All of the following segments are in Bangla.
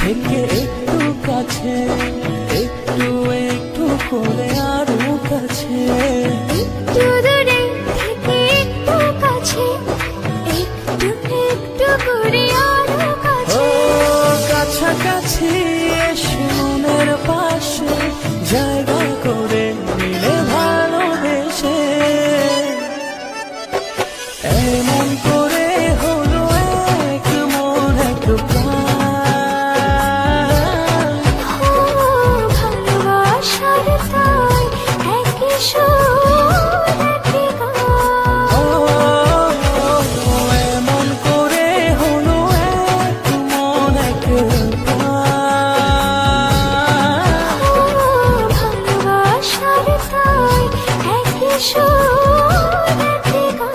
থেকে একটু কাছে, একটু একটু করে আরো কাছে, একটু দূরে থেকে একটু কাছে, একটু একটু করে আরো কাছে। ও কাছাকাছি এসে মনের পাশে জায়গা করে নিলে ভালোবেসে, এমন করে হলো এক মন এক প্রাণ। ও ভালোবাসার তাই একই সুর একই গান। ও এমন করে হলো এক মন এক প্রাণ। ও ভালোবাসার তাই একই সুর একই গান।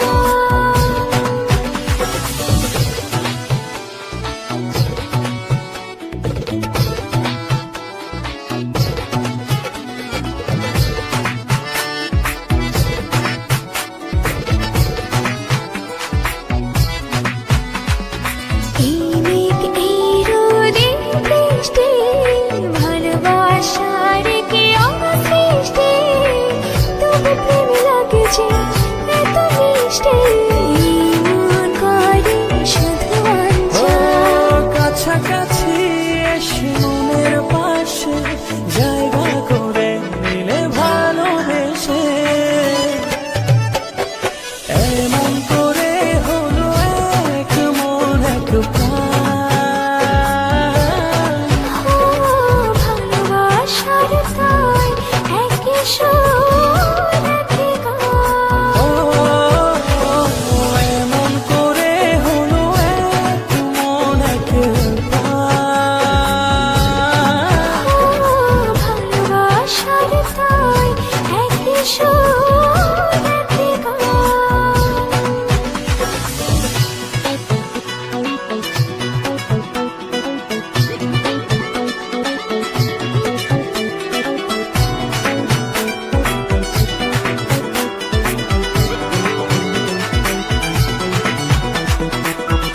এই মেঘ এই রোদে বৃষ্টি, ভালোবাসার কি অসৃষ্টি, তবু প্রেম লাগে যে এত মিষ্টি, মন করে শুধু ও অঞ্চল। কাছাকাছি এসে মনের পাশে জায়গা করে নিলে ভালোবেসে, এমন করে হলো এক মন এক প্রাণ। ও ভালোবাসার তাই একই সুর একই গান। ও এমন করে হলো এক মন এক প্রাণ। ও ভালোবাসার তাই একই সুর একই গান।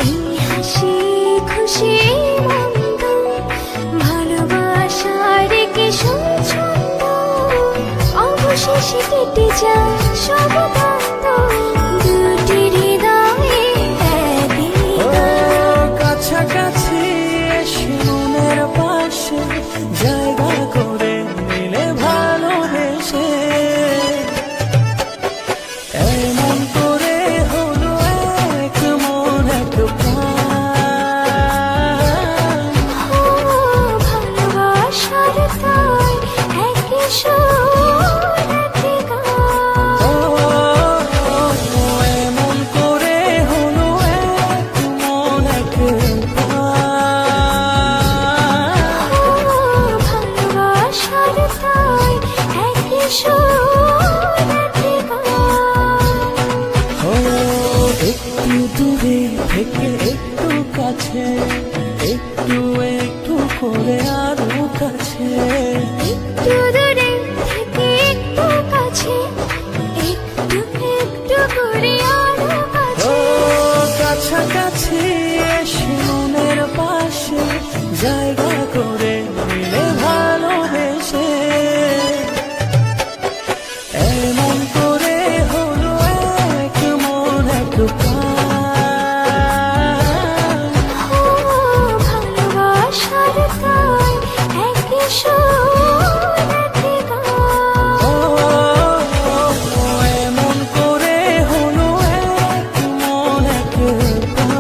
এই হাসি খুশি মন্দ, ভালোবাসার কি ছন্দ, অবশেষে কেটে যায় সব দ্বন্দ্ব, দুটি হৃদয়ে একই ও গান। কাছাকাছি এসে মনের পাশে জায়গা করে নিলে ভালোবেসে, এমন করে হলো এক মন এক প্রাণ। ও ভালোবাসার তাই একই সুর একই গান। ও এমন করে হলো এক মন এক প্রাণ। ও ভালোবাসার তাই একই সুর একই গান। ও একটু দূরে থেকে একটু কাছে, একটু একটু করে আরো কাছে, একটু দূরে থেকে একটু কাছে, একটু একটু করে আরো ও কাছে। কাছাকাছি এসে মনের পাশে জায়গা করে নিলে ভালোবেসে, এমন করে হলো এক মন এক প্রাণ। ও ভালোবাসার তাই একই সুর একই গান। ও এমন করে হলো এক মন এক প্রাণ।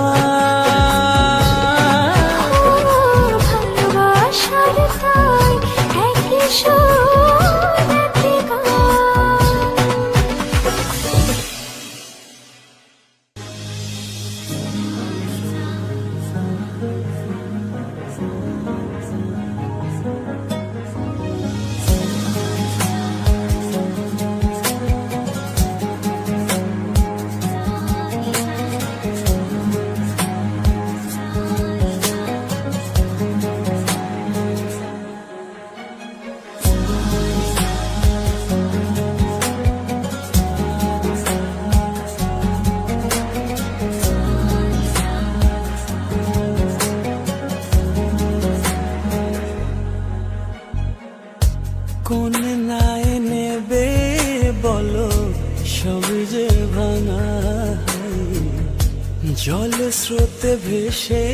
ও ভালোবাসার তাই একই সুর একই গান। কোন নাই নেবে বলো সব যে ভাঙা জল স্রোতে ভেসে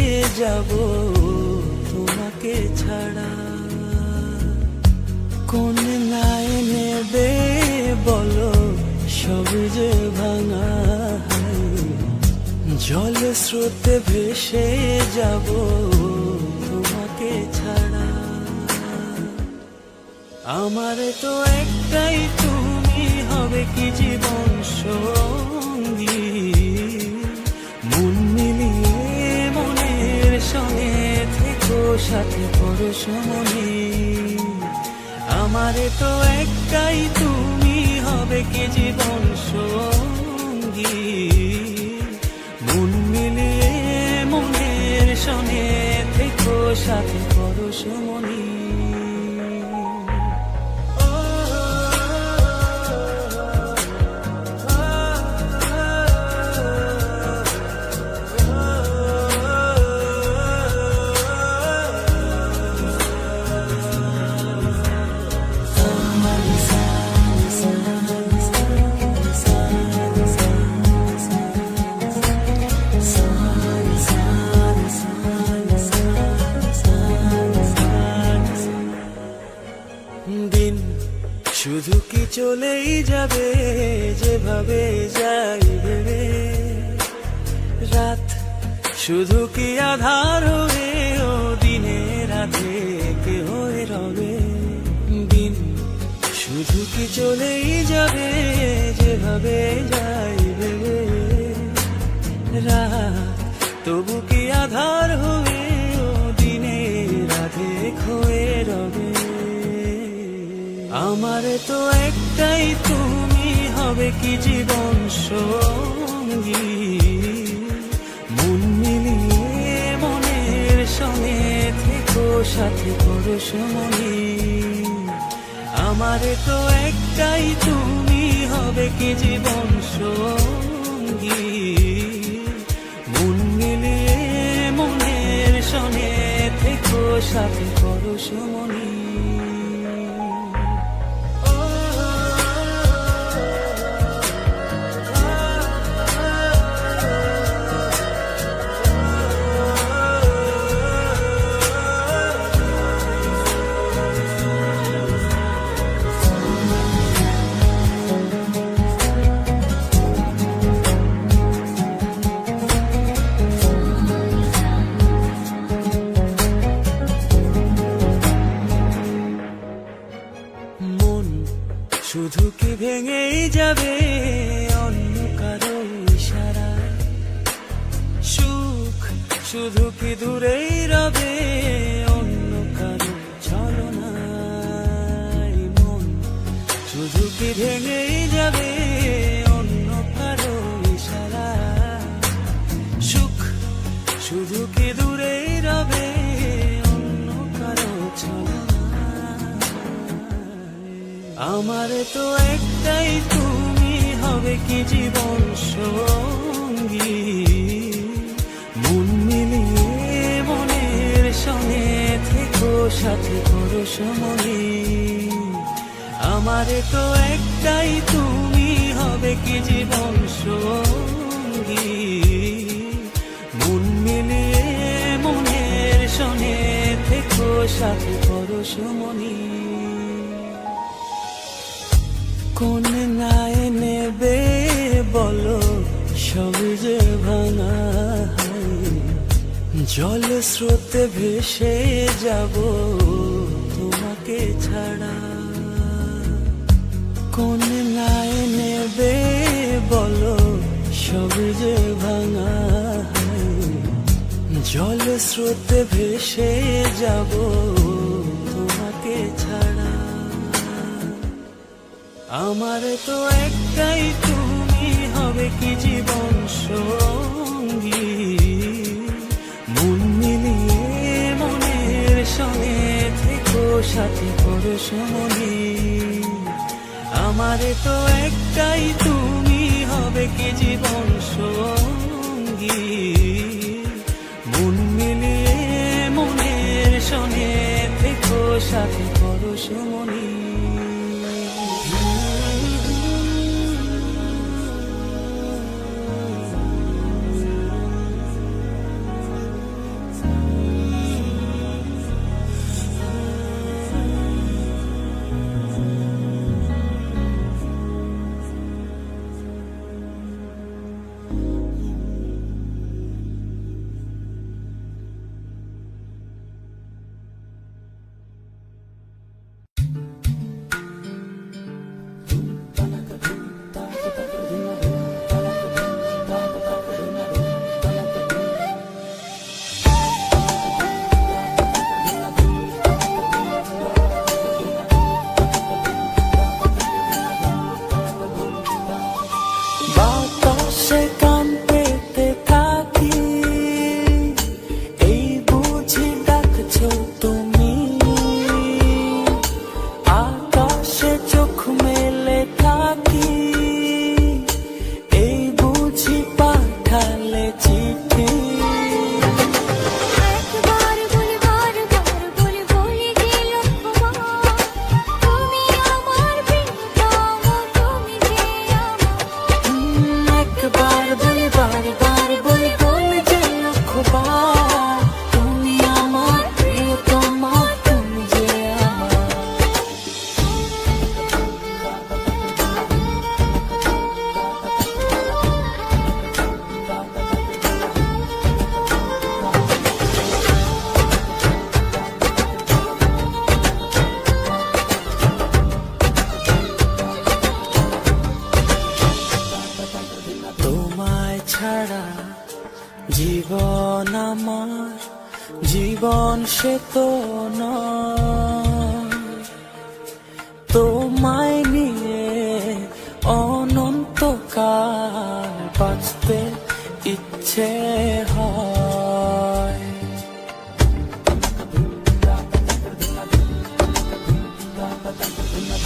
যাব তোমাকে ছাড়া। কোন নাই নেবে বলো সব যে ভাঙা জল স্রোতে ভেসে যাব তোমাকে ছাড়া। আমার তো একটাই তুমি হবে কি জীবন সঙ্গী, মন মিলিয়ে মনের সঙ্গে থেকো সাথে পরশমণি। আমার তো একটাই তুমি হবে কি জীবন সঙ্গী, মন মিলিয়ে মনের সঙ্গে থেকো সাথে পরশমণি। দিন শুধু কি চলেই যাবে যেভাবে যাই ভেবে, রাত শুধু কি আধার হয়ে ও দিনে রাতে কে হয়ে রবে। দিন শুধু কি চলেই যাবে যেভাবে যাই ভেবে, রাত তবু কি আধার হয়ে ও দিনে রাতে হয়ে রবে। আমার তো একটাই তুমি হবে কি জীবন সঙ্গী, মন মিলিয়ে মনের সঙ্গে থেকো সাথে পরশমণি। আমার তো একটাই তুমি হবে কি জীবন সঙ্গী, মন মিলিয়ে মনের সঙ্গে থেকো সাথে পরশমণি। শুধু কি ভেঙেই যাবে অন্য কারো ইশারায়, সুখ শুধু কি দূরেই রবে অন্য কারো ছলনায়। মন শুধু কি ভেঙেই যাবে অন্য কারো ইশারায়, সুখ শুধু কি দূরেই রবে অন্য কারো ছলনায়। আমার তো একটাই তুমি হবে কি জীবন সঙ্গী, মন মিলিয়ে মনের সঙ্গে থেকো সাথে পরশমণি। আমার তো একটাই তুমি হবে কি জীবন সঙ্গী, মন মিলিয়ে মনের সঙ্গে থেকো সাথে পরশমণি। কোন নাই নেবে বলো সব যে ভাঙা জল স্রোতে ভেসে যাব তোমাকে ছাড়া। কোন নাই নেবে বলো সব যে ভাঙা জল স্রোতে ভেসে যাব তোমাকে ছাড়া। আমার তো একটাই তুমি হবে কি জীবন সঙ্গী, মন মিলিয়ে মনের সঙ্গে থেকো সাথে পরশমণি। আমার তো একটাই তুমি হবে কি জীবন সঙ্গী, মন মিলিয়ে মনের সঙ্গে থেকো সাথে পরশমণি। জীবন সে তো নয়, তোমায় নিয়ে অনন্তকাল বাঁচতে ইচ্ছে হয়।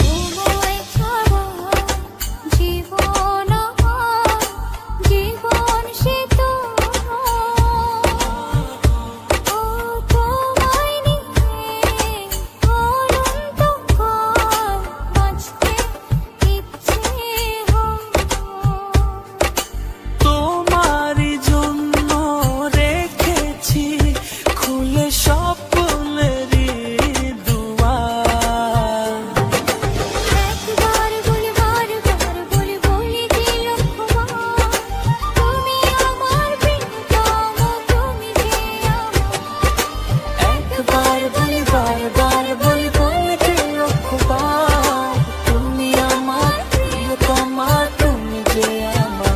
তোমায় ছাড়া জীবন আমার, জীবন সে তো ও তোমায় নিয়ে অনন্তকাল বাঁচতে ইচ্ছে হয়। তোমারই জন্য রেখেছি খুলে স্বপ্নেরই দুয়ার। একবার বলি বারবার বলি বলি যে লক্ষ্যবার, তুমি আমার প্রিয়তম, তুমি যে আমার। একবার বলি বারবার বলি বলি যে লক্ষ্যবার, তুমি আমার প্রিয়তমা, তুমি যে আমার।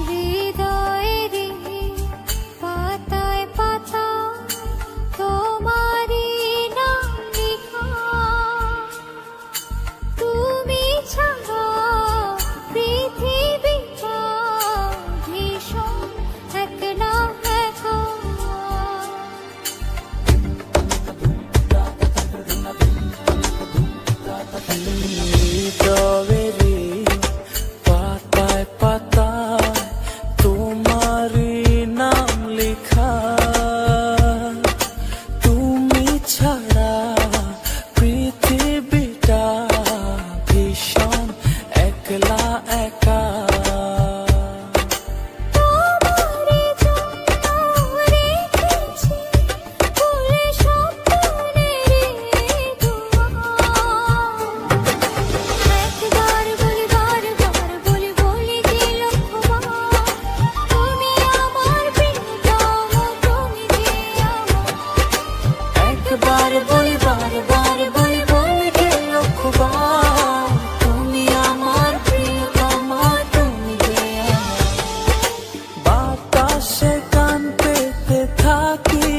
হৃদয়েরই পাতায় পাতায় তোমারই নাম লেখা, তুমি ছাড়া পৃথিবীটা ভীষণ একলা একা। হৃদয়েরই পাতায় পাতায় তোমারই নাম লেখা, তুমি ছাড়া পৃথিবীটা ভীষণ একলা একা। তোমারই জন্য রেখেছি খুলে স্বপ্নেরই দুয়ার। একবার বলি বারবার বলি বলি যে লক্ষ্যবার, তুমি আমার প্রিয়তম, তুমি যে আমার। একবার বলি বারবার বলি বলি যে লক্ষ্যবার, তুমি আমার প্রিয়তমা, তুমি যে আমার। বাতাসে গান পেতে থাকি,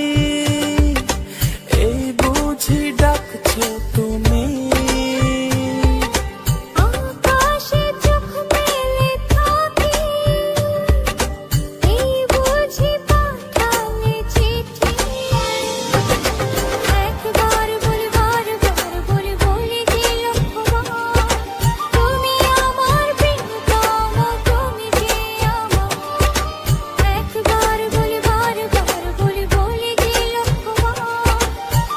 এই বুঝি ডাকছো তুমি। আকাশে চোখ মেলে থাকি, এই বুঝি পাঠালে চিঠি। একবার বলি বারবার বলি বলি যে লক্ষ্যবার, তুমি আমার প্রিয়তম, তুমি যে আমার। একবার বলি বারবার বলি বলি যে লক্ষ্যবার,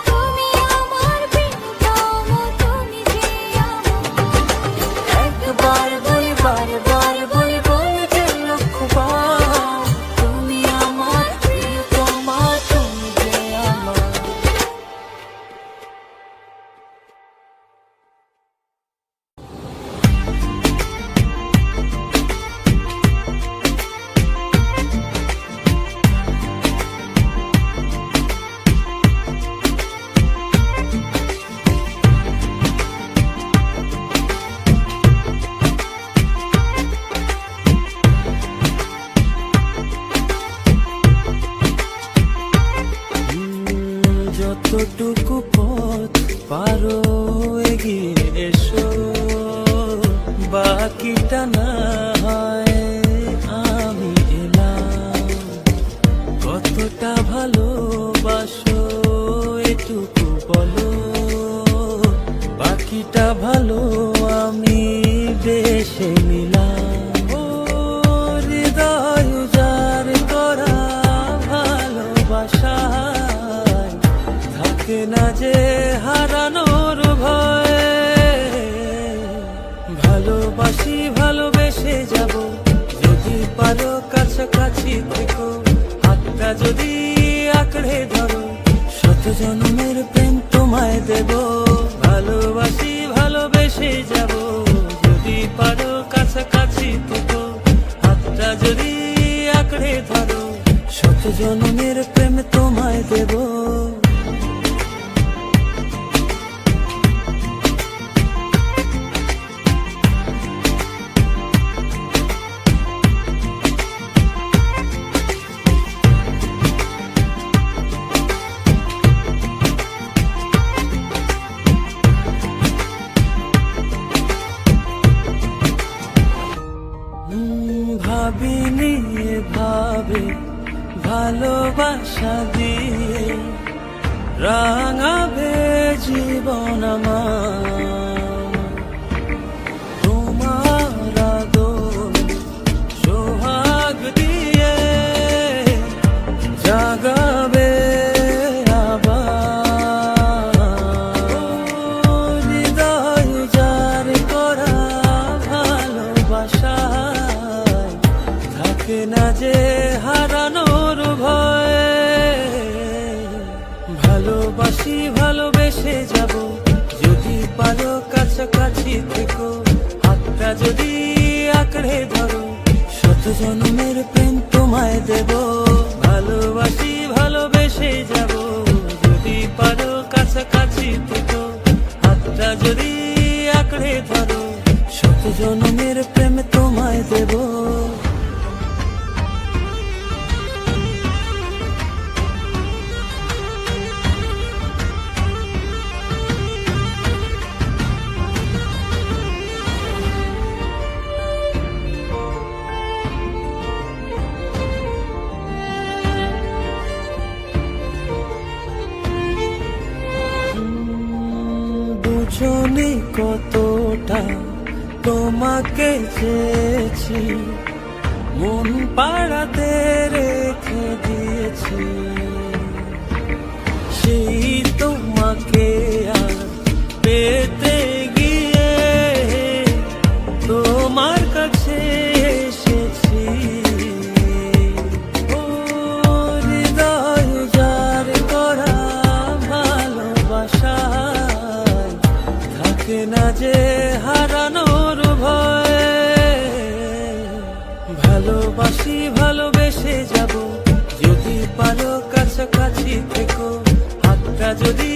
তুমি আমার প্রিয়তম, তুমি যে আমার। একবার বলি বারবার বলি বলি যে লক্ষ্যবার, তুমি আমার প্রিয়তমা, তুমি যে আমার। যতটুকু পথ পারো এগিয়ে এসো, বাকিটা না হয় আমি এলাম। কতটা ভালোবাসো এটুকু বলো, বাকিটা ভালো আমি বেশে নিলাম। ও হৃদয় উজাড় করা ভালোবাসায় থাকে না যে হারানোর ভয়। ভালোবাসি ভালোবেসে যাব, যদি পারো কাছাকাছি থেকো, হাতটা যদি আঁকড়ে ধরো, শত জন্মের প্রেম তোমায় দেব। ভালোবাসি ভালোবেসে যাব, যদি পারো কাছাকাছি থেকো, শত জনমের প্রেম তোমায় দেব। ভাবিনি ভাবে ভালোবাসা দিয়ে রাঙাবে জীবন আমার। তোমার আদর সোহাগ দিয়ে জাগাবে আবার। হৃদয় যার করা ভালোবাসা থাকে না যে হারানোর ভয়। ভালোবাসি ভালোবেসে যাব, যদি পারো কাছাকাছি থেকো, হাতটা যদি আঁকড়ে ধরো, শত জনমের প্রেম তোমায় দেব। ভালোবাসি ভালোবেসে যাব, যদি পারো কাছাকাছি থেকো, হাতটা যদি আঁকড়ে ধরো, শত জনমের প্রেম তোমায় দেব। বুঝনি কতটা তোমাকে চেয়েছি, মন পাড়াতে রেখে দিয়েছি। সেই তোমাকে আর পেতে গিয়ে তোমার কাছে এসেছি। ও হৃদয় যার করা ভালোবাসা থাকে না যে হারানোর ভয়। ভালোবাসি ভালোবেসে যাব, যদি পারো কাছাকাছি থেকো, হাতটা যদি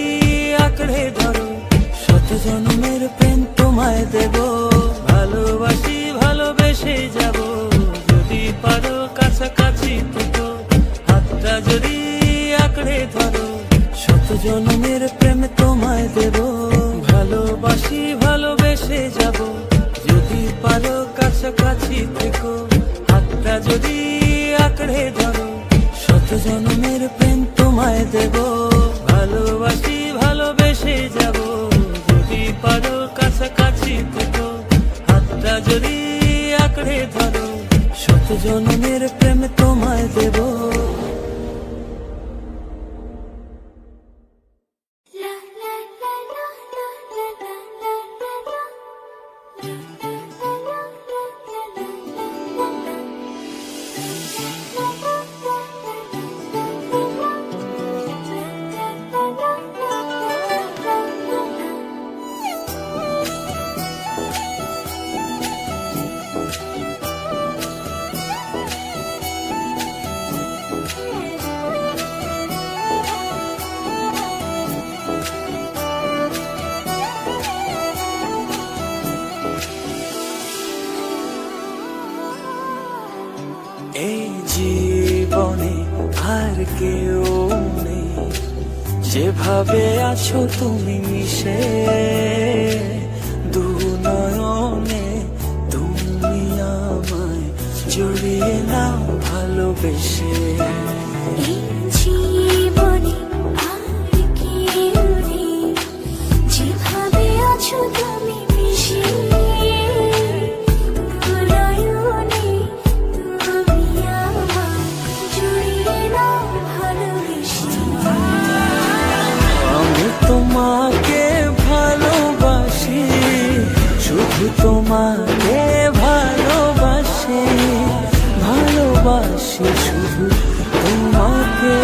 আঁকড়ে ধরো, শত জনমের প্রেম তোমায় দেব। ভালোবাসি ভালোবেসে যাব, যদি পারো কাছাকাছি থেকো, হাতটা যদি আঁকড়ে ধরো, শত জনমের প্রেম তোমায় দেব। ভালোবাসি ভালোবেসে যাব, যদি পারো কাছাকাছি থেকো, হাতটা যদি আঁকড়ে ধরো, শত জনমের প্রেম তোমায় দেব। ভালোবাসি ভালোবেসে যাব, যদি পারো কাছাকাছি থেকো, হাতটা যদি আঁকড়ে ধরো, শত জনমের প্রেম তোমায় দেব। এই জীবনে আর কেউ নেই, যেভাবে আছো তুমি মিশে দু নয়নে। তুমি আমায় জড়িয়ে নাও ভালোবেসে। জীবনে আর কেউ নেই, যেভাবে আছো তুমি মিশে নয়নে। তুমি আমায় জড়িয়ে নাও ভালোবেসে। আমি তোমাকে ভালোবাসি, শুধু তোমাকে ভালোবাসি, ভালোবাসি শুধু তোমাকে।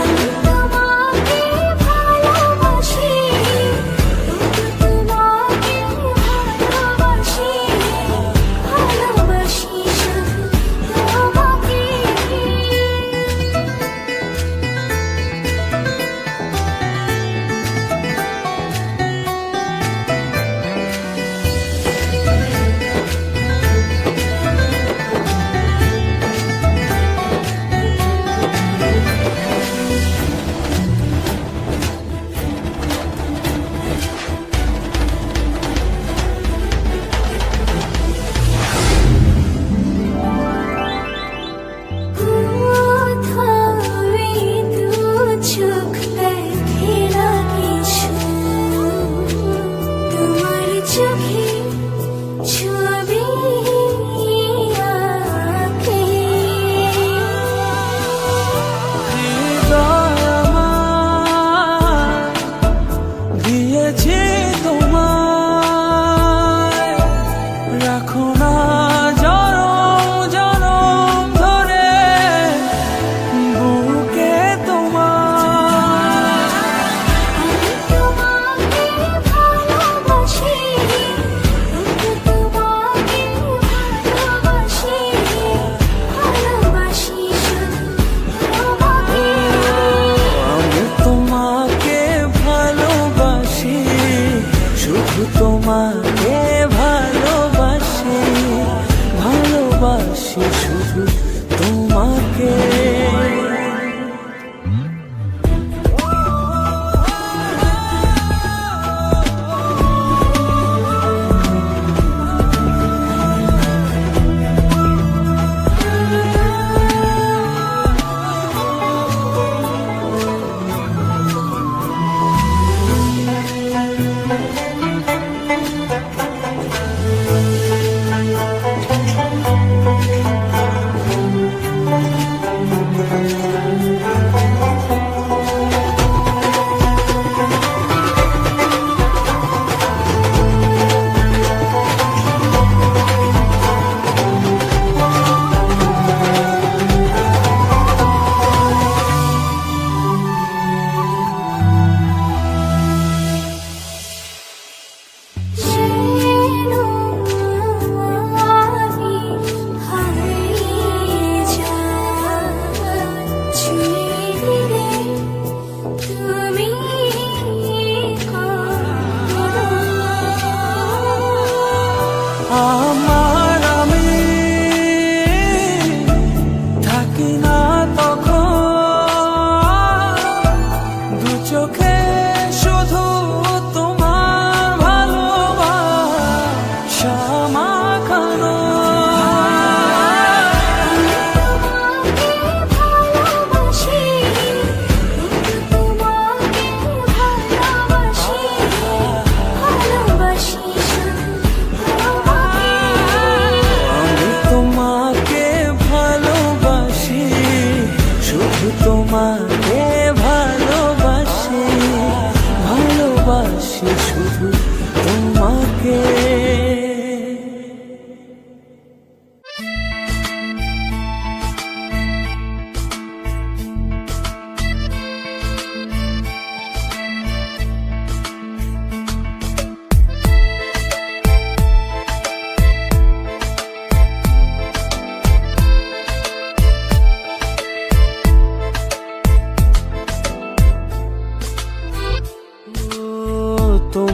আমি তোমাকে ভালোবাসি, তোমাকে ভালোবাসি, ভালোবাসি শুধু তোমাকে।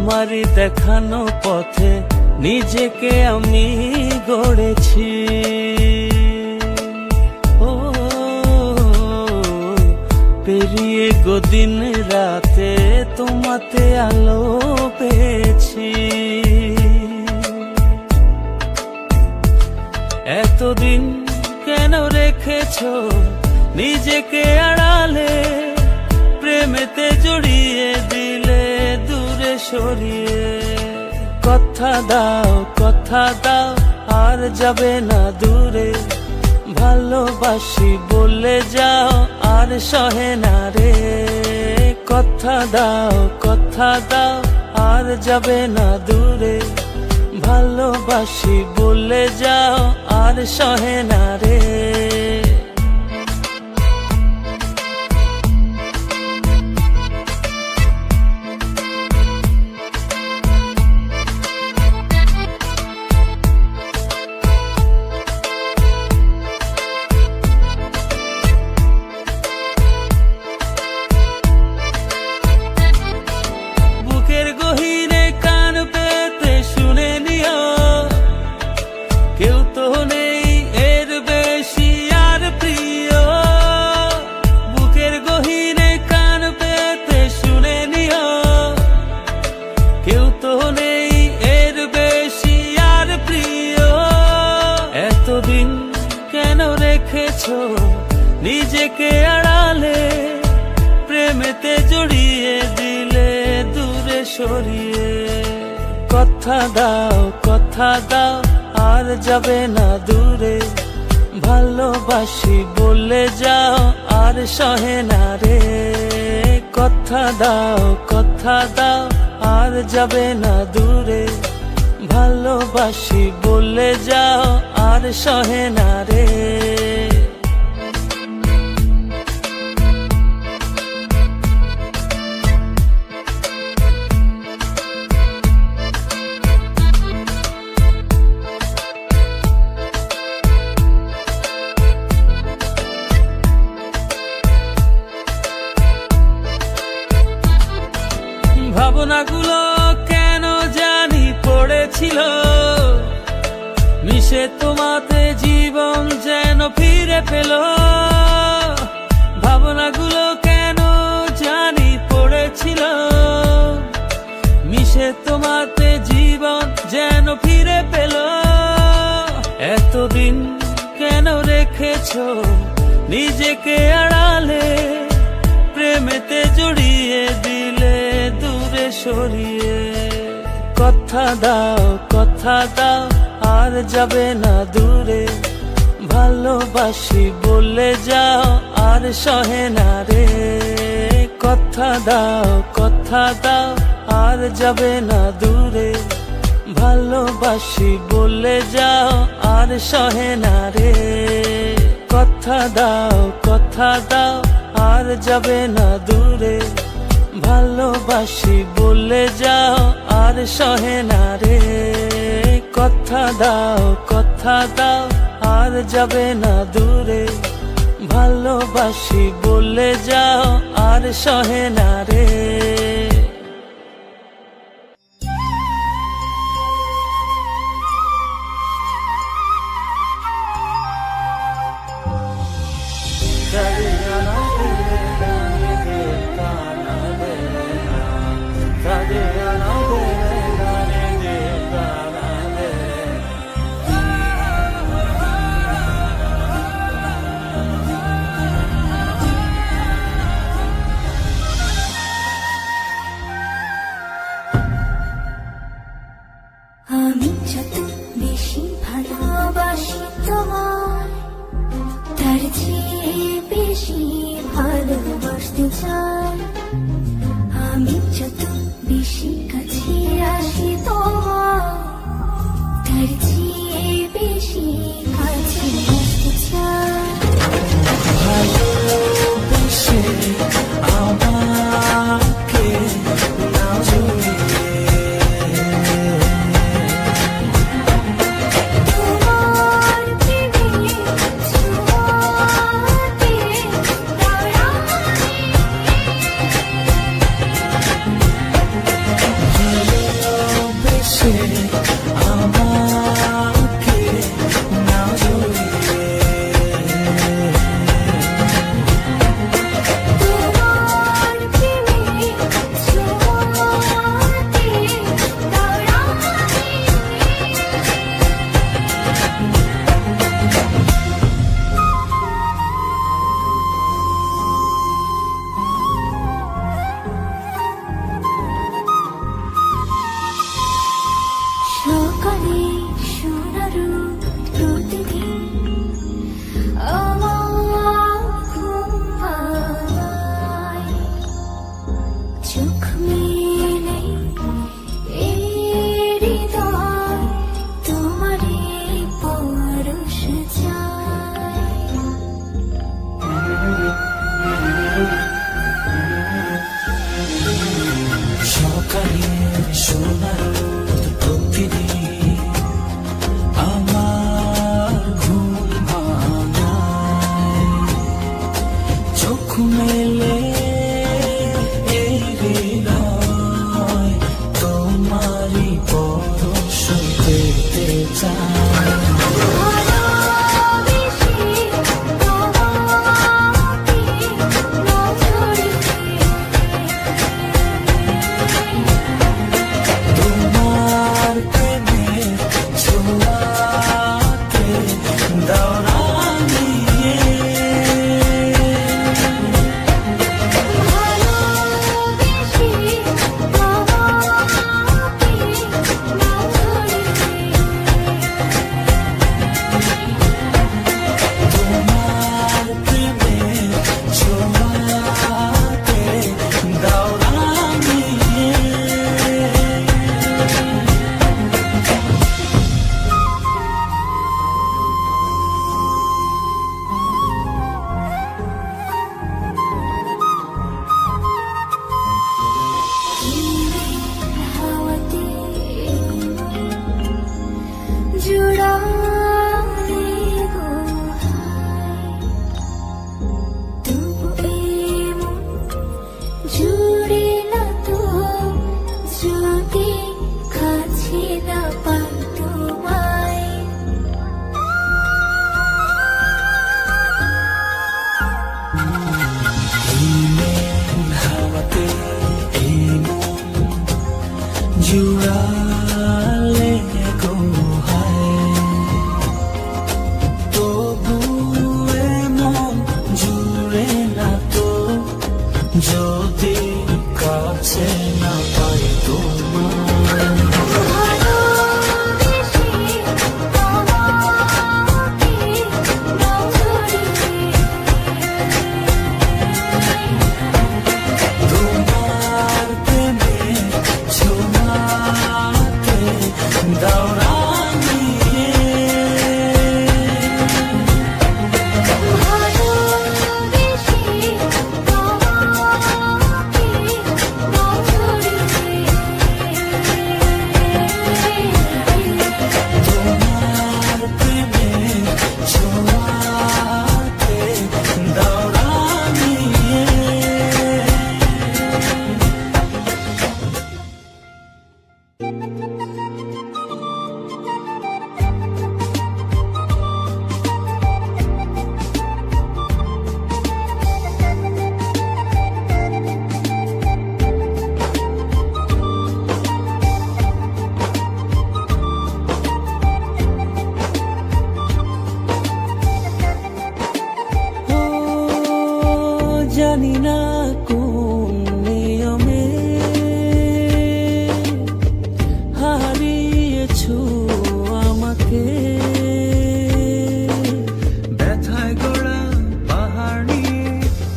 তোমারই দেখানো পথে নিজেকে আমি গড়েছি। ও পেরিয়ে গদিন রাতে তোমাতে আলো পেয়েছি। এতদিন কেন রেখেছো নিজেকে আড়ালে, প্রেমেতে জড়িয়ে দিলে দূরে সরিয়ে। কথা দাও আর যাবে না দূরে, ভালোবাসি বলে যাও আর সহে না রে। কথা দাও আর যাবে না দূরে, ভালোবাসি বলে যাও আর সহে না রে। বুকের গহীনে কান পেতে শুনে নিও, কেউ তো নেই এর বেশি আর প্রিয়। বুকের গহীনে কান পেতে শুনে নিও, কেউ তো নেই এর বেশি আর প্রিয়। এতদিন কেন রেখেছো নিজেকে আড়ালে, প্রেমেতে জড়িয়ে দিলে দূরে সরিয়ে। কথা দাও আর যাবে না দূরে, ভালোবাসি বলে যাও আর সহে না রে। কথা দাও আর যাবে না দূরে, ভালোবাসি বলে যাও আর সহে না রে। ভাবনাগুলো কেন জানি পড়েছিল, মিশে তোমাতে জীবন যেন ফিরে পেল। ভাবনাগুলো কেন জানি পড়েছিল, মিশে তোমাতে জীবন যেন ফিরে পেল। এতদিন কেন রেখেছো নিজেকে আড়ালে, প্রেমেতে জড়িয়ে দিলে দূরে সরিয়ে। কথা দাও আর যাবে না দূরে, ভালোবাসি বলে যাও আর সহে না রে। কথা দাও আর যাবে না দূরে, ভালোবাসি বলে যাও আর সহে না রে। কথা দাও আর যাবে না দূরে, ভালোবাসি বলে যাও আর সহে না রে। কথা দাও আর যাবে না দূরে, ভালোবাসি বলে যাও আর সহে না রে। আমি যত বেশি ভালোবাসি তোমায়, তার চেয়ে বেশি ভালোবাসতে চাই। আমি যত বেশি কাছে আসি তোমার, তার চেয়ে বেশি কাছে আসতে চাই। ভালোবেসে আমাকে নাও জড়িয়ে, তোমার প্রেমে ছোঁয়াতে দাঁড়াই, মেলে এই হৃদয় তোমারই পরশ পেতে চায়। তোমার প্রেমের ছোঁয়াতে দাও রাঙিয়ে তোমার প্রেমের ছোঁয়াতে দাও রাঙিয়ে। জুড়ে না তো যদি কাছে না পাই তোমায়। হাওয়াতে এই মন জুড়ালে গো হায়, তবু এ মন জুড়ে না তো যদি কাছে না পাই তোমায়। তোমার প্রেমের ছোঁয়াতে দাও রাঙিয়ে তোমার প্রেমের ছোঁয়াতে দাও রাঙিয়ে। ও জানি না কোন নিয়মে হারিয়েছো আমাকে, ব্যথায় গড়া পাহাড় নিয়ে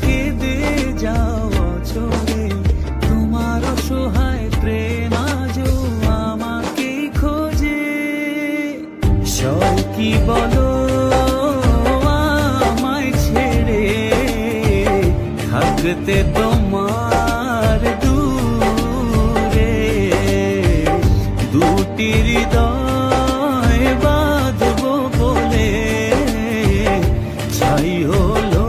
কেঁদে যাওয়া চলে তোমার অসহায় প্রেম আজও আমাকেই খোঁজে। সব কি বলো আমায় ছেড়ে থাকতে তোমার দূরে, দুটি হৃদয় বাঁধবো বলে ছাই হলো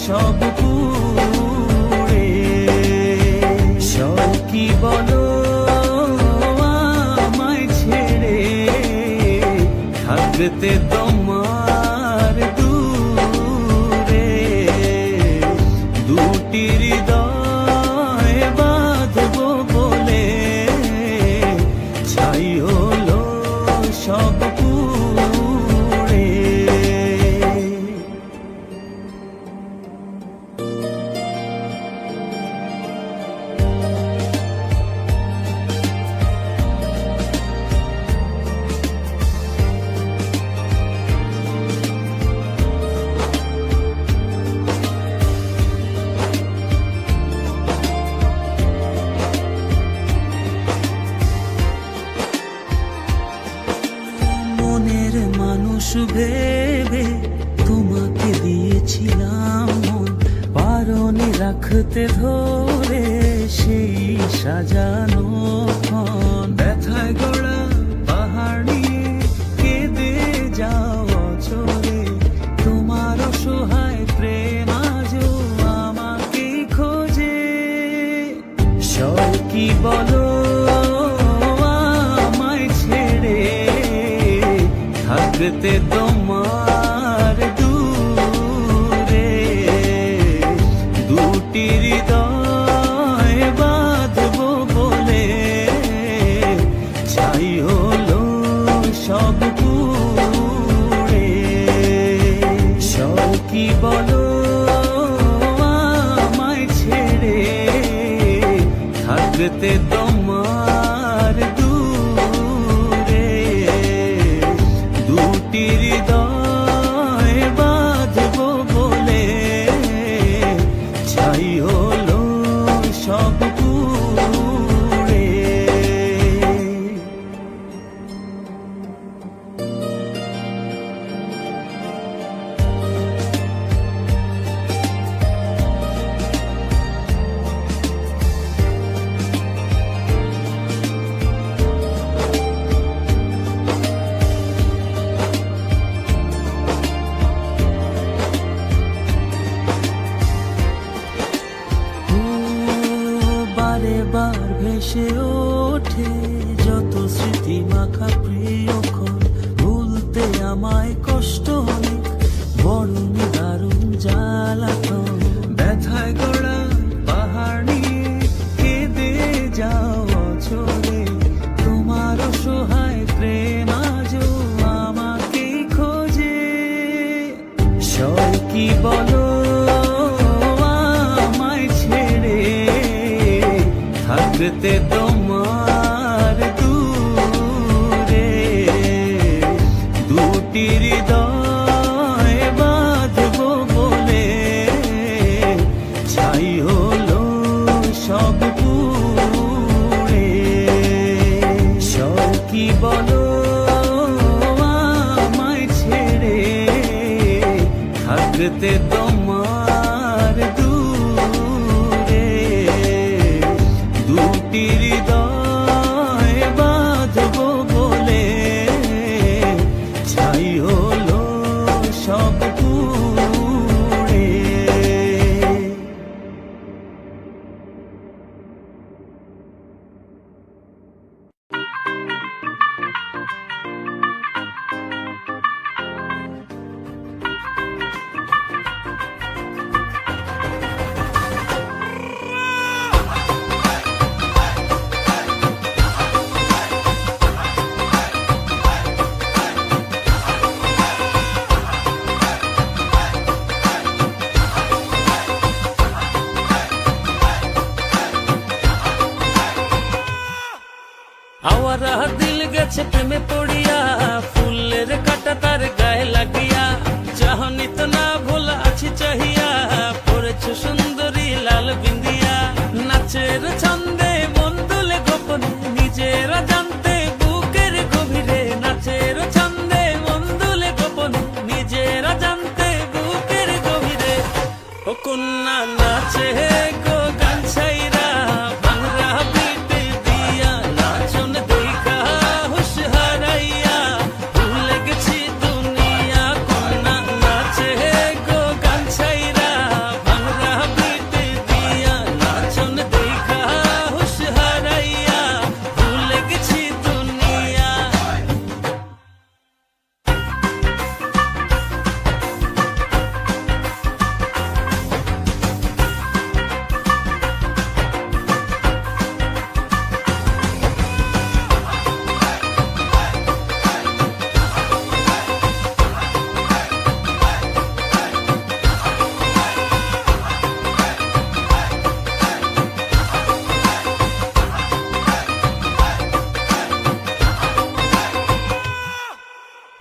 সব পুড়ে। সব কি বলো আমায় ছেড়ে থাকতে তোমার দূরে, দুটি হৃদয় বাঁধবো বলে ছাই হলো সব পুড়ে। মনের মানুষ ভেবে তোমাকে দিয়েছিলাম মন, পারনে রাখতে ধরে সেই সাজানো ক্ষণ। ব্যথায় গড়া পাহাড় নিয়ে কেঁদে যাওয়া চলে তোমার অসহায় প্রেম আজও বলো আমায় ছেড়ে থাকতে তোমার দূরে দুটি হৃদয় বাঁধবো বলে ছাই হলো সব পুড়ে কি বলো আমায় ছেড়ে থাকতে তোমার দূরে দুটি হৃদয় বাঁধবো বলে ছাই হলো সব পুড়ে বারে বার ভেসে ওঠে যত স্মৃতি মাখা প্রিয়ক্ষণ ভুলতে আমায় কষ্ট অনেক বড় দারুণ জ্বালাতন ব্যথায় গড়া পাহাড় নিয়ে কেঁদে যাও অঝরে তোমার অসহায় প্রেম আজও আমাকেই খোঁজে সয় কি বলো থাকতে তোমার দূরে দুটি হৃদয় বাঁধবো বলে ছাই হলো সব পুড়ে কি বলো আমায় ছেড়ে থাকতে তোমার দূরে দুটি হৃদয় বাঁধবো বলে ছাই হলো সব পুড়ে আওয়ারা দিল গেছে প্রেমে পড়িয়া ফুলের কাটা তার গায়ে লাগিয়া চাহনি তো না ভোলা আছি চাহিয়া পড়েছ সুন্দরী লাল বিন্দিয়া নাচের ছন্দে মন দুলে গোপনে নিজেরা জানতে বুকের গভীরে নাচের ছন্দে মন দুলে গোপনে নিজেরা জানতে বুকের গভীরে ও কন্যা নাচে গো গান ছাইরা ভাঙরা পিটে দিয়া নাচন দেখা হুশ হারাইয়া ভুলে গেছি দুনিয়া কন্যা নাচে গো গান ছাইরা ভাঙরা পিটে দিয়া নাচন দেখা হুশ হারাইয়া ভুলে গেছি দুনিয়া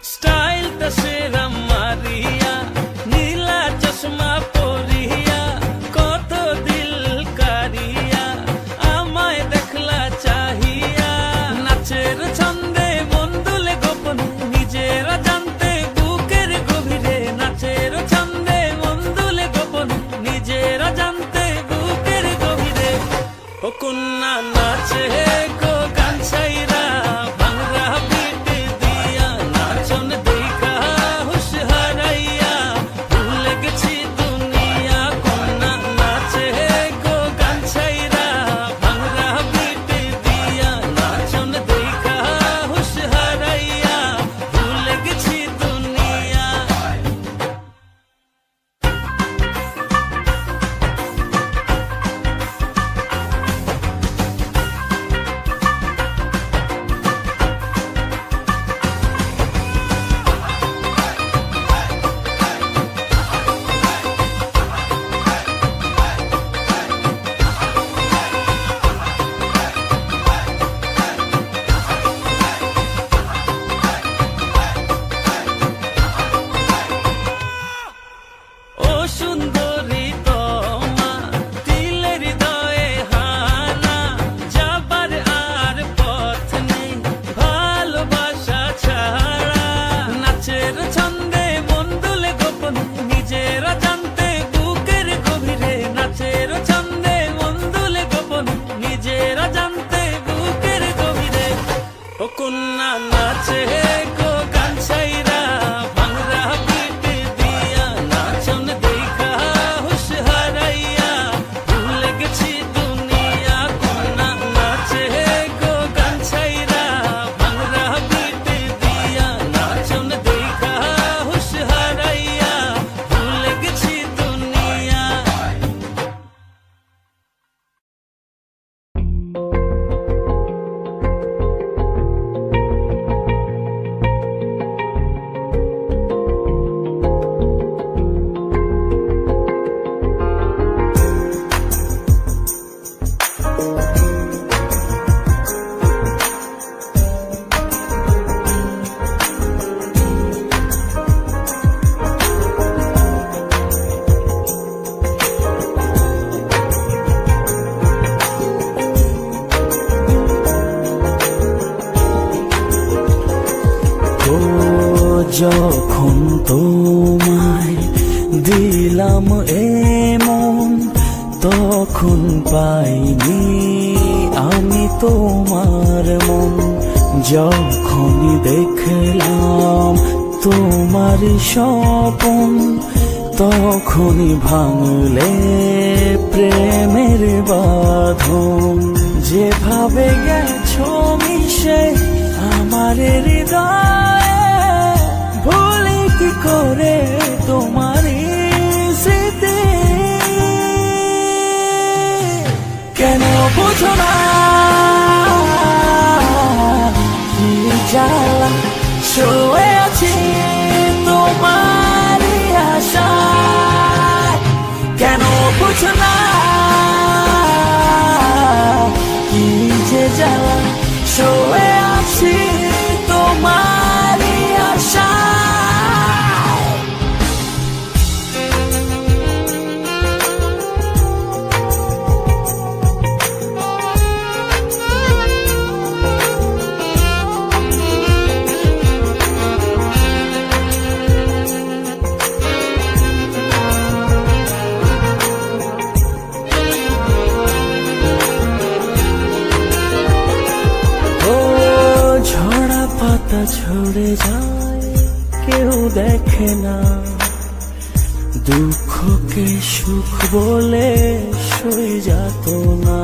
স্টাইলটা সেরা মারিয়া নীলা চশমা পরিয়া কত দিল কারিয়া আমায় দেখলা চাহিয়া নাচের ছন্দে মন দুলে গোপনে নিজেরা জানতে বুকের গভীরে নাচের ছন্দে মন দুলে গোপনে নিজেরা জানতে বুকের গভীরে ও কন্যা নাচে গো গান ছাইরা ভাঙরা পিটে দিয়া নাচন দেখা হুশ হারাইয়া ভুলে গেছি দুনিয়া কন্যা নাচে গো গান ছাইরা ভাঙরা পিটে সুন্দরী তোমা, দিলের হৃদয়ে হানা, যাবার আর পথ নেই ভালোবাসা ছাড়া। নাচের ছন্দে মন দুলে গোপন, নিজেরা জানতে বুকের গভীরে। নাচের ছন্দে মন দুলে গোপন, নিজেরা জানতে বুকের গভীরে। ও কন্যা নাচে গো গান ছাইরা, ভাঙরা পিট দিয়া, নাচন দেখা হুশ হারাইয়া, ভুলে গেছি দুনিয়া। কন্যা নাচে গো গান ছাইরা, ভাঙরা পিট দিয়া, নাচন দেখা হুশ হারাইয়া, ভুলে গেছি দুনিয়া। ও যখন তোমায় দিলাম এমন, তখন পাইনি আমি তোমার মন। যখনই দেখলাম তোমার স্বপন, তখনই ভাঙলে প্রেমের বাঁধন। যেভাবে গেছো মিশে আমার হৃদয়ে, ভুলি কি করে তোমার স্মৃতি। কেন বুঝো না কি জ্বালা, শুয়ে আছি তোমার আশায়। কেন বুঝো না কি যে জ্বালা, শুয়ে আছি তোমার আশায়। ও ঝরা পাতা ঝরে যায়, কেউ দেখে না। দুঃখকে সুখ বলে সই যাত না।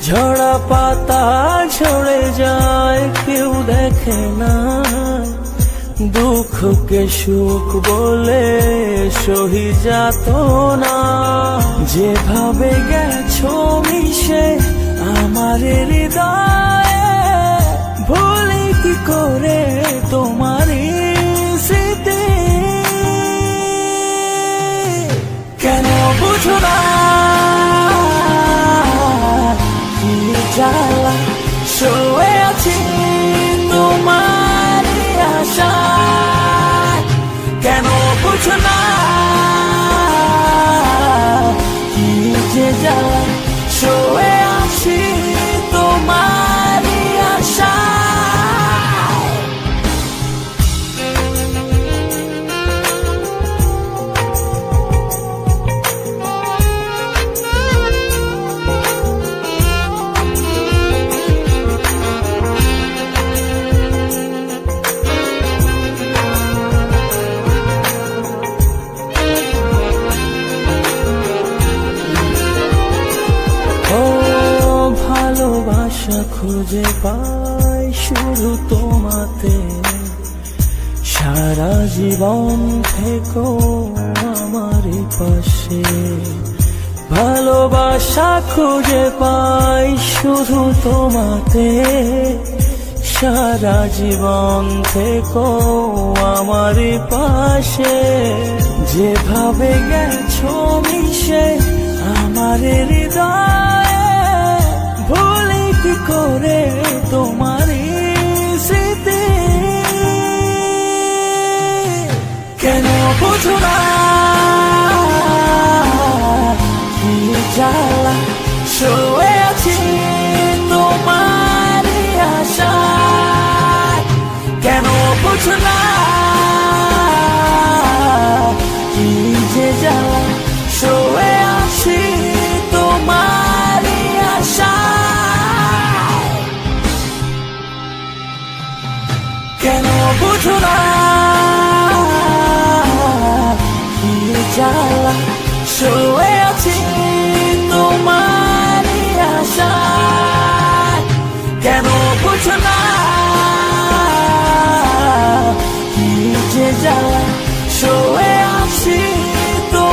ঝরা পাতা ঝরে যায়, কেউ দেখে না। দুঃখকে সুখ বলে সহি যাত না। যেভাবে গেছো মিশে আমার হৃদয়ে, ভুলি কি করে তোমার স্মৃতি। কেন বুঝো না কি জ্বালা, শুয়ে আছি তোমার আশায়। কেন বুঝো না কি যে জ্বালা, শুয়ে আছি তোমার আশায়। ভালোবাসা খুঁজে পাই শুধু তোমাতে, সারা জীবন থেকো আমার পাশে। ভালোবাসা খুঁজে পাই শুধু তোমাতে, সারা জীবন থেকো আমার পাশে। যেভাবে গেছো মিশে আমার হৃদয়ে, ভুলি কি করে তোমার স্মৃতি। কেন বুঝো না কি জ্বালা শুয়ে আছি তোমার আশায়। কেন বুঝো না কি যে জ্বালা শুয়ে আছি তোমার আশায়। কেন বুঝো না কি জ্বালা শুয়ে আছি তোমার আশায়। কেন বুঝো না কি যে জ্বালা শুয়ে আছি তো।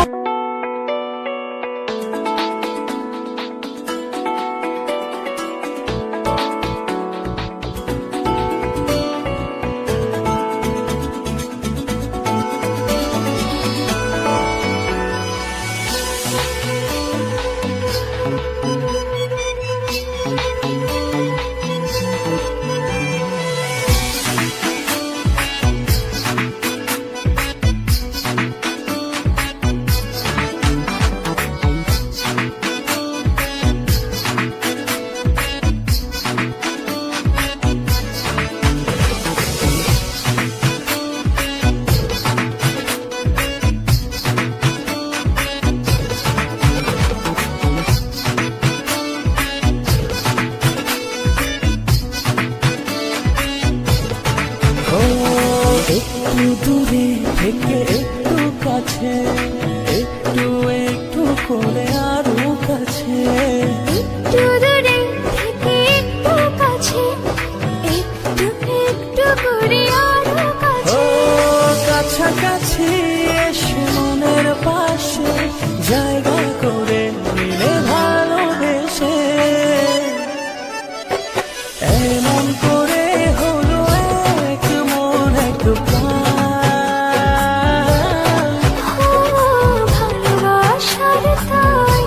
একটু দূরে থেকে একটু কাছে, একটু একটু করে আরো কাছে। একটু দূরে থেকে একটু কাছে, একটু একটু করে আরো ও কাছে। কাছাকাছি এসে মনের পাশে জায়গা করে নিলে ভালোবেসে। এমন করে হলো এক মন এক প্রাণ। ভালোবাসার তাই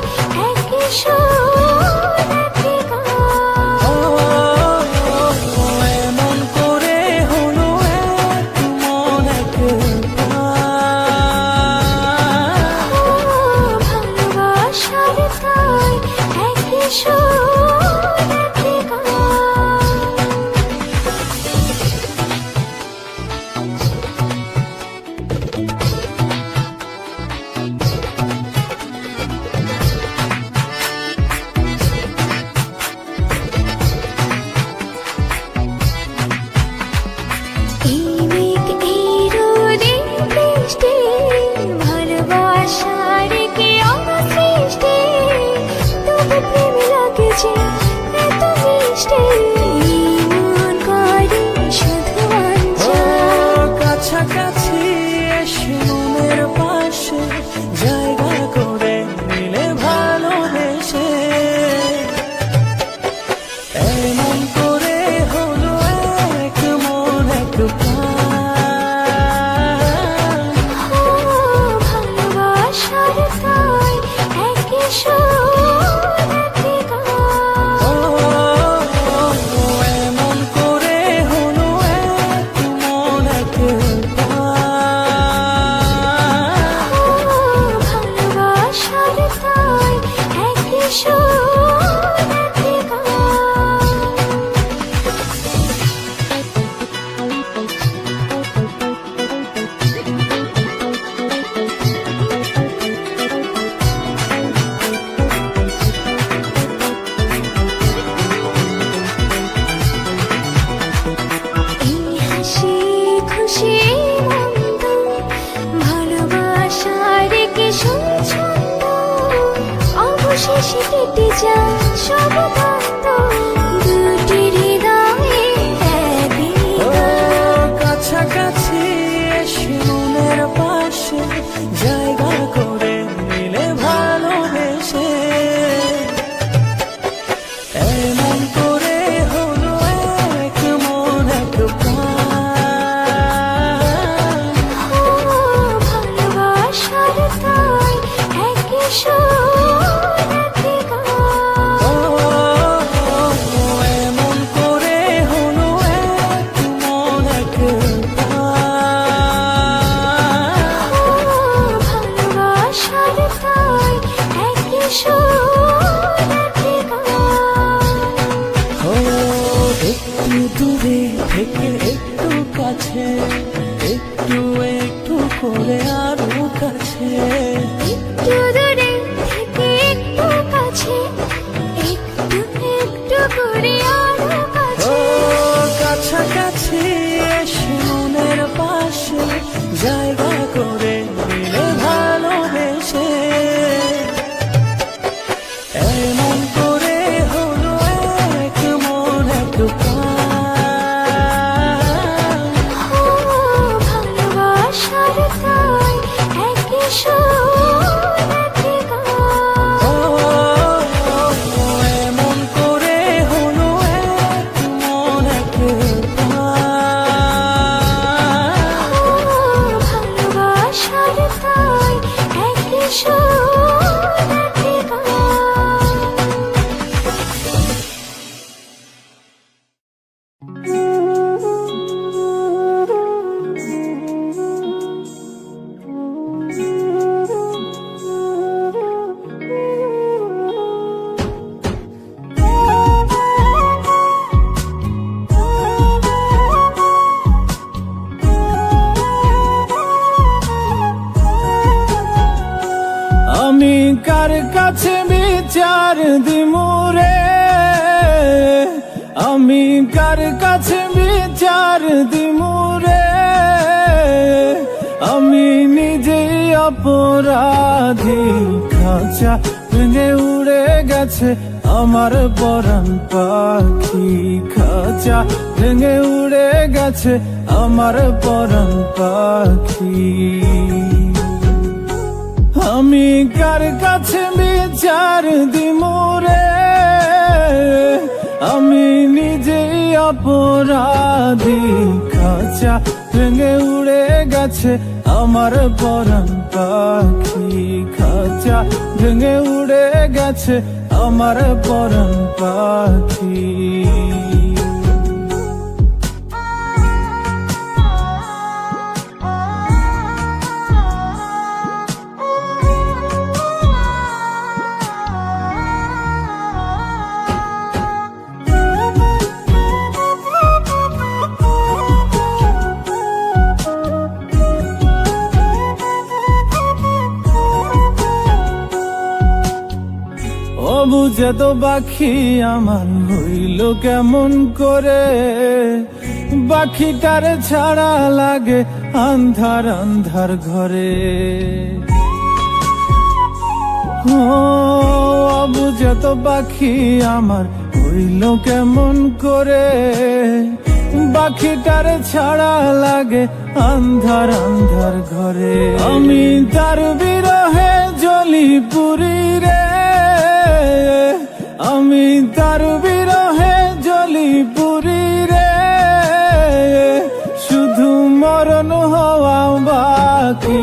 একই সুর একই গান। ও এমন করে হলো এক মন এক প্রাণ। ভালোবাসার তাই একই সুর একই গান। এই মেঘ এই রোদে বৃষ্টি, ভালোবাসার কি অসৃষ্টি। তবু প্রেম লাগে যে এত মিষ্টি, মন করে শুধু ও বাঞ্ছা। কাছাকাছি এসে মনের পাশে জায়গা করে নিলে ভালোবেসে। এমন করে হলো এক মন এক প্রাণ। ভালোবাসার তাই একই সুর একই গান। ও এমন করে হলো এক মন এক প্রাণ। ভালোবাসার তাই একই সুর একই গান। এই হাসি খুশি মন্দ, ভালোবাসার কি ছন্দ। অবশেষে কেটে যায় সব দ্বন্দ্ব, দুটি হৃদয়ে এক হৃদয়। কাছাকাছি এসে মনের পাশে জায়গা করে নিলে ভালোবেসে। এমন করে হলো এক মন এক প্রাণ। ভালোবাসার তাই একই সুর একই গান। ও এমন করে হলো এক মন এক প্রাণ। সুর একই গান। আমি কার কাছে বিচার দিমুরে, আমি কার কাছে বিচার দিমুরে, আমি নিজেই অপরাধী। খাঁচা ভেঙে উড়ে গেছে আমার পরাণ পাখি, খাঁচা ভেঙে উড়ে গেছে আমার পরাণ পাখি। আমি কার কাছে বিচার দিমুরে, আমি নিজেই অপরাধী। খাঁচা ভেঙে উড়ে গেছে আমার পরাণ পাখি, খাঁচা ভেঙে উড়ে গেছে আমার পরাণ পাখি। বুঝে তো পাখি আমার হইল কেমন করে, পাখিটার ছাড়া লাগে আন্ধার আন্ধার ঘরে। ও বুঝে তো পাখি আমার হইল কেমন করে, পাখিটার ছাড়া লাগে আন্ধার আন্ধার ঘরে। আমি তার বিরহে জ্বলি পুরি রে, আমি তার বিরহে জ্বলি পুরি রে, শুধু মরণ হওয়া বাকি।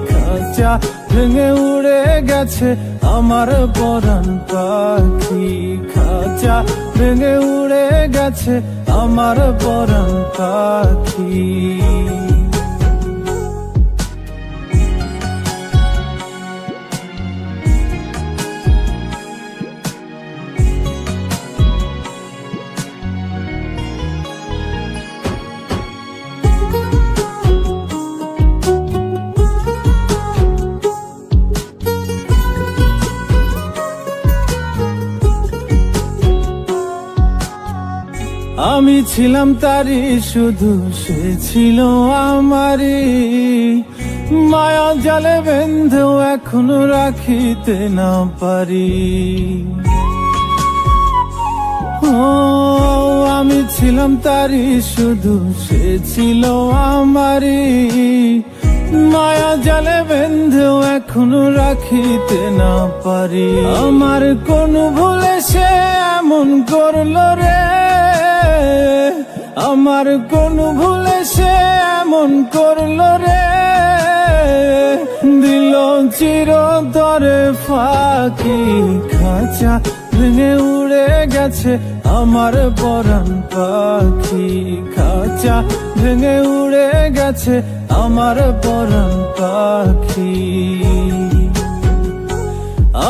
খাঁচা ভেঙে উড়ে গেছে আমার পরাণ পাখি, খাঁচা ভেঙে উড়ে গেছে আমার পরাণ পাখি। আমি ছিলাম তারি শুধু সে ছিল আমারই, মায়া জালে বেঁধেও এখনো রাখিতে না পারি। ও আমি ছিলাম তারি শুধু সে ছিল আমারই, মায়া জালে বেঁধেও এখনো রাখিতে না পারি। আমার কোন ভুলে সে এমন করলো রে, আমার কোন ভুলে সে এমন করলো রে, দিল চিরতরে ফাঁকি। খাঁচা ভেঙে উড়ে গেছে আমার পরাণ পাখি, খাঁচা ভেঙে উড়ে গেছে আমার পরাণ পাখি।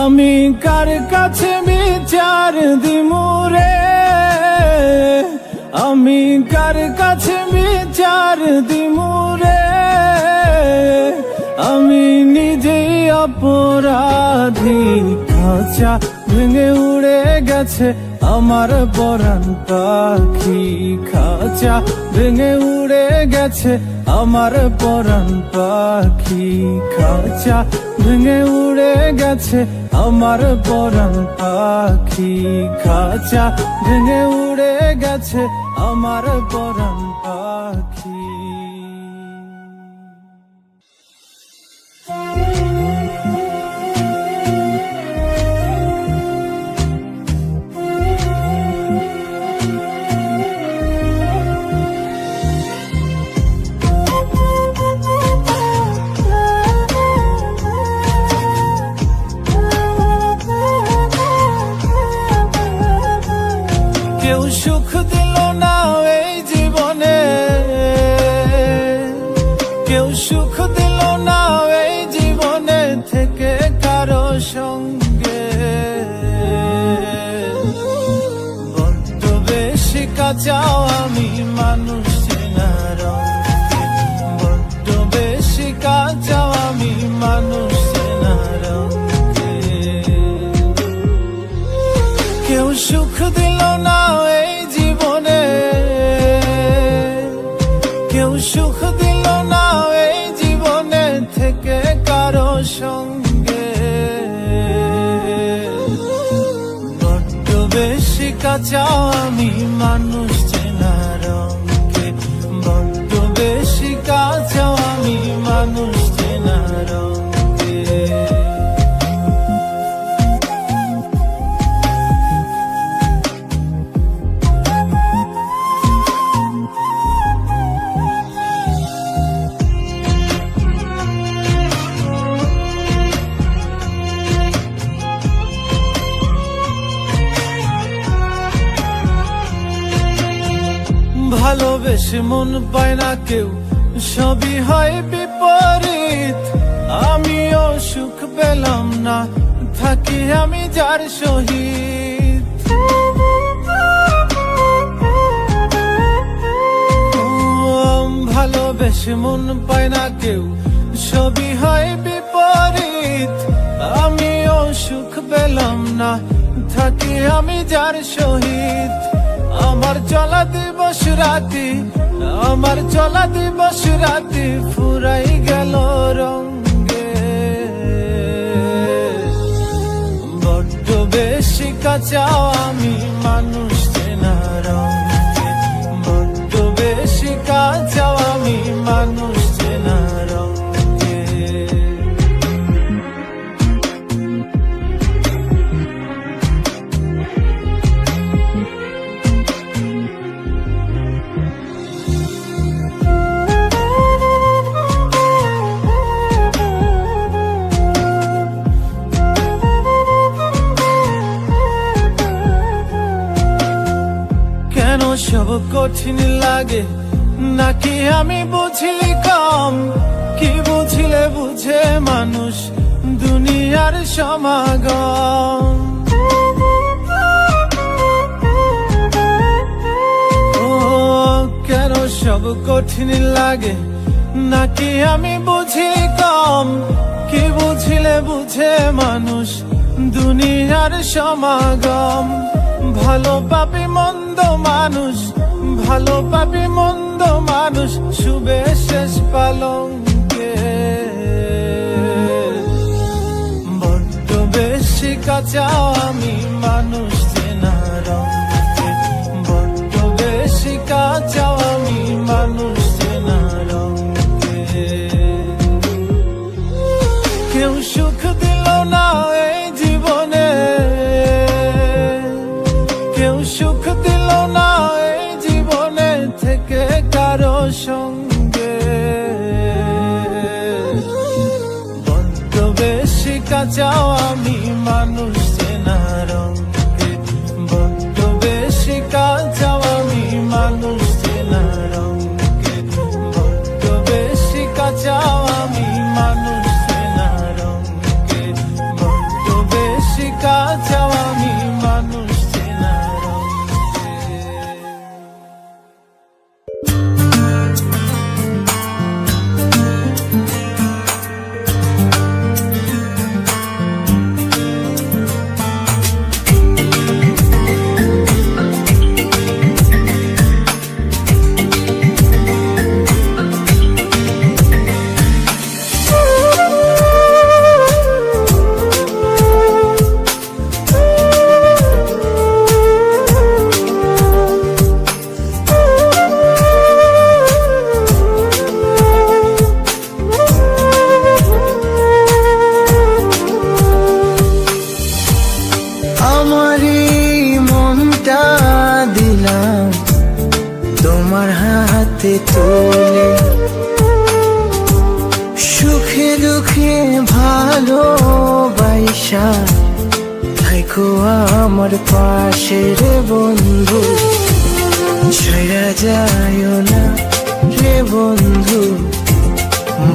আমি কার কাছে বিচার দিমুরে, আমি কার কাছে বিচার দিমুরে, আমি নিজেই অপরাধী। খাঁচা ভেঙে উড়ে গেছে আমার পরাণ পাখি, খাঁচা ভেঙে উড়ে গেছে আমার পরাণ পাখি, খাঁচা ভেঙে উড়ে গেছে আমার পরাণ পাখি, খাঁচা ভেঙে উড়ে গেছে আমার পরাণ পাখি। সুখ দিল না এই জীবনে, কেউ সুখ দিল না এই জীবনে থেকে কারো সঙ্গে। বড্ড বেশি কাঁচা আমি মানুষ চেনার রঙে, বড্ড বেশি কাঁচা আমি মানুষ চেনার রঙে। ভালোবেসে মন পায় না কেউ, সবই হয় বিপরীত। আমিও সুখ পেলাম না, থাকি আমি যার সহিত। ভালোবেসে মন পায় না কেউ, সবই হয় বিপরীত। আমিও সুখ পেলাম না, থাকি আমি যার সহিত। আমার চলা দিবস রাতি, আমার চলা দিবস রাতি ফুরাই গেল রঙে। বড্ড বেশি কাঁচা আমি মানুষ চেনা রঙে, বড্ড বেশি কাঁচা আমি মানুষ চেনা রঙে। সব কঠিন লাগে নাকি আমি বুঝি কম, কি বুঝিলে বুঝে মানুষ দুনিয়ার সমাগম। ও কেন সব কঠিন লাগে নাকি আমি বুঝি কম, কি বুঝিলে বুঝে মানুষ দুনিয়ার সমাগম। ভালো পাপি মন্দ মানুষ, ভালো পাপি মন্দ মানুষ শুবে শেষ পালঙ্কে। বড্ড বেশি কাঁচা আমি মানুষ চেনা রঙে, বড্ড বেশি কাঁচা আমি মানুষ চেনা রঙে। কেউ সুখ দিল না এই জীবনে, কেউ সুখ দিল না এই জীবনে থেকে কারো সঙ্গে। বড্ড বেশি কাঁচা আমি মানুষ চেনা রঙে, বড্ড বেশি কাঁচা আমি মানুষ চেনা রঙে, বড্ড বেশি কাঁচা আমি মানুষ চেনা রঙে, বড্ড বেশি কাঁচা আমি মানুষ চেনা রঙে। হাতে তুলে সুখে দুঃখে ভালোবাসা থাইকো আমার পাশে রে বন্ধু, ছেড়ে যাইও না রে বন্ধু,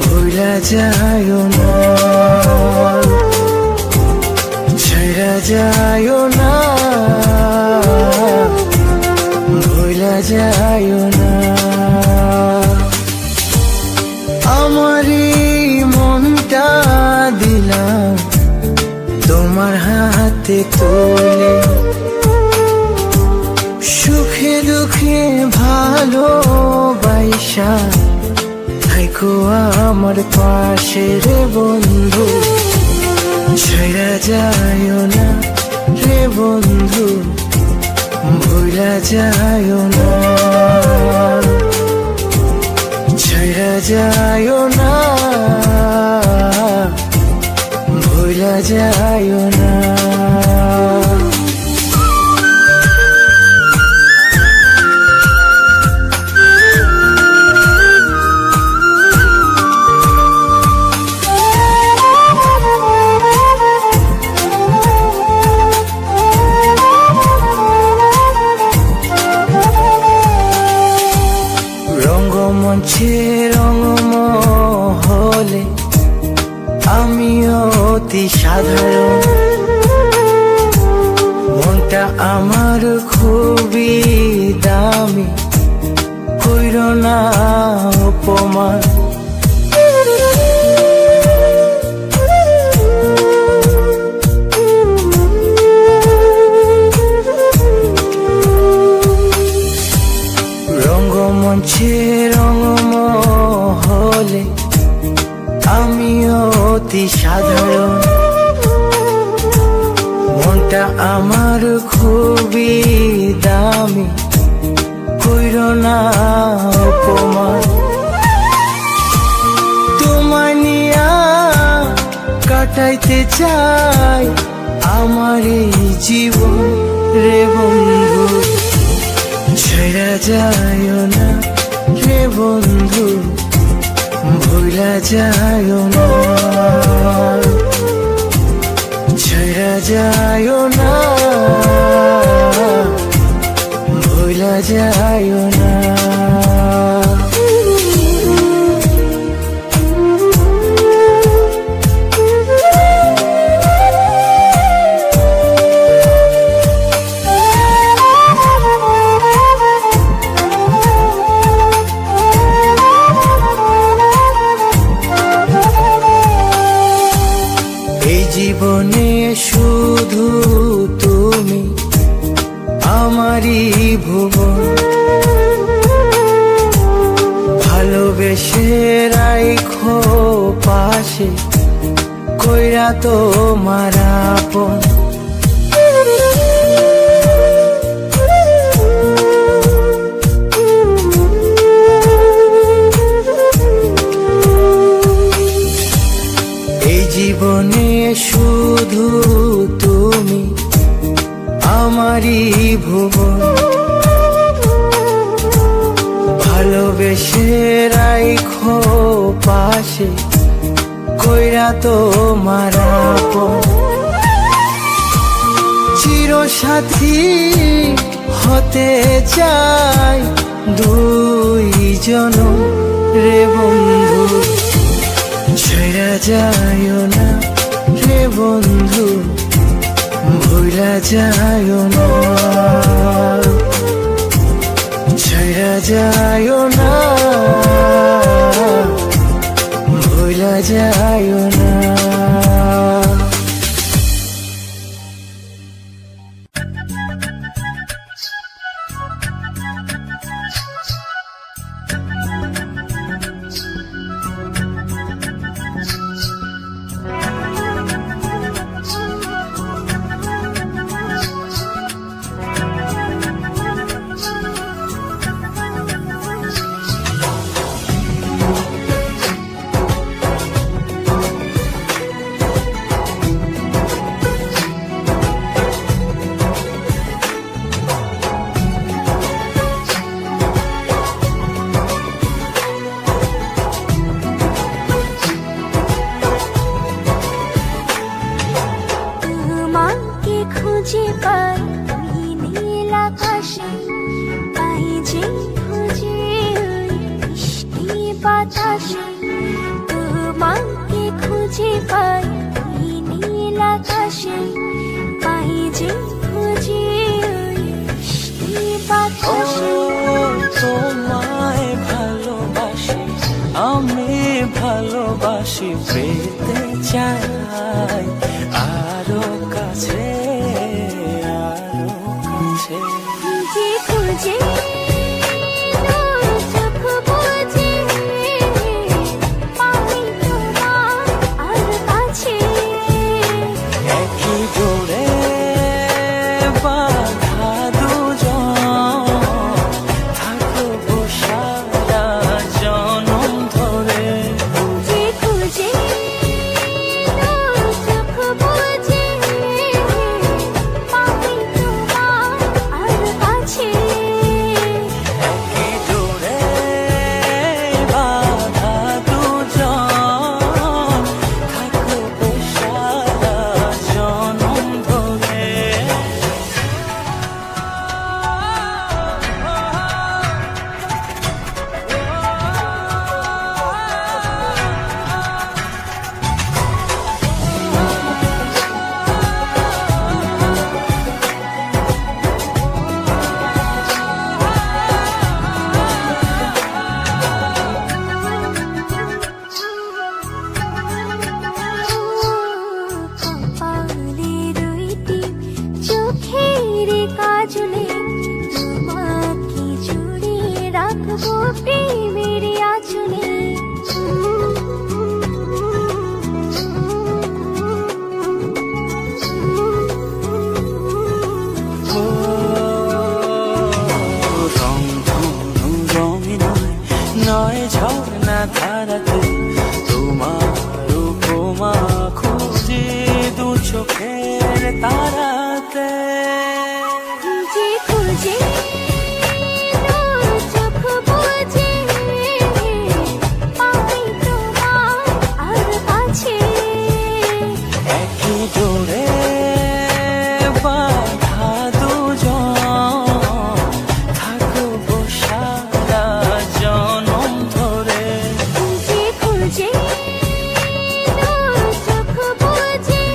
ভুলা যাইও না, ছেড়ে যাইও না, ভুলা যাইও না। আমারই মনটা দিলাম তোমার হাতে তুলে আমাকে ভালোবাসা থাইকো আমার পাশে রে বন্ধু, ছেড়ে যায় না রে বন্ধু, ভুলা যায় না, ছেড়ে যায় না, ভুলা যায় না। রঙ্গমঞ্চে রঙ্গমহলে আমি অতি সাধারণ, মনটা আমার খুবই দামি, কইর না অপমান। রঙ্গমঞ্চে রঙ্গমহলে আমি অতি সাধারণ, মনটা আমার খুবই দামি, কইর না অপমান। তোমায় নিয়া কাটাইতে চাই আমার এই জীবন রে বন্ধু, ছেড়ে যায় না রে বন্ধু, ভুলা যায় না, ছেড়ে যায় না, ভুলা যায় না। জীবনে শুধু তুমি আমারই ভুবন, ভালোবেসে রাইখো পাশে, কইরা তোমার আপন। জীবনে শুধু তুমি আমারই ভুবন, ভালোবেসে রাইখো পাশে, কইরা তোমার আপন। চিরসাথী হতে চাই দুইজন রে বন্ধু, ছেড়ে যায় না রে বন্ধু, ভুলা যায় না, ছেড়ে যায় না, ভুলা যায় না। খুঁজে পাই ওই নীল আকাশে, পাই যে খুঁজে ওই মিষ্টি বাতাসে। তোমাকে খুঁজে পাই ওই নীল আকাশে, পাই যে খুঁজে ওই মিষ্টি বাতাসে। তোমায় ভালোবাসি আমি, ভালোবাসি পেতে চাই আরো কাছে, আরো কাছে। খুঁজে খুঁজে চোখের তারাতে যে খুঁজে চোখ বুঝে পাই তোমার আর কাছে একই ডোরে বাঁধা দুজন থাকবো সারা জনম ধরে যে খুঁজে চোখ বুঝে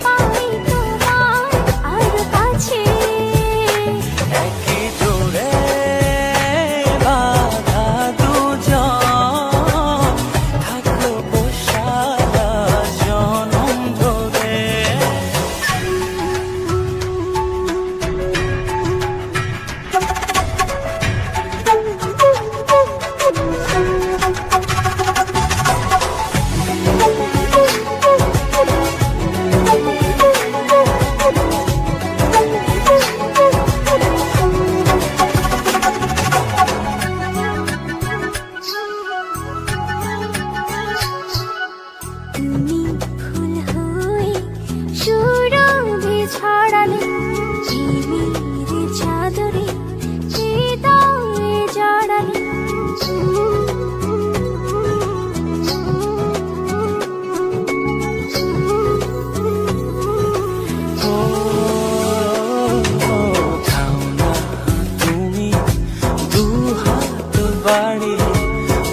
পাই তোমার আর কাছে একই ডোরে বাঁধা দুজন থাকবো সারা জনম ধরে তুমি ফুল হয়ে সুরভি ছড়ালে ঝিমির চাদরে হৃদয়ে জড়ালে থাও না তুমি দু হাত বাড়িয়ে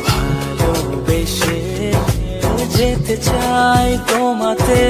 ভালোবেসে যেতে চাই তোমাতে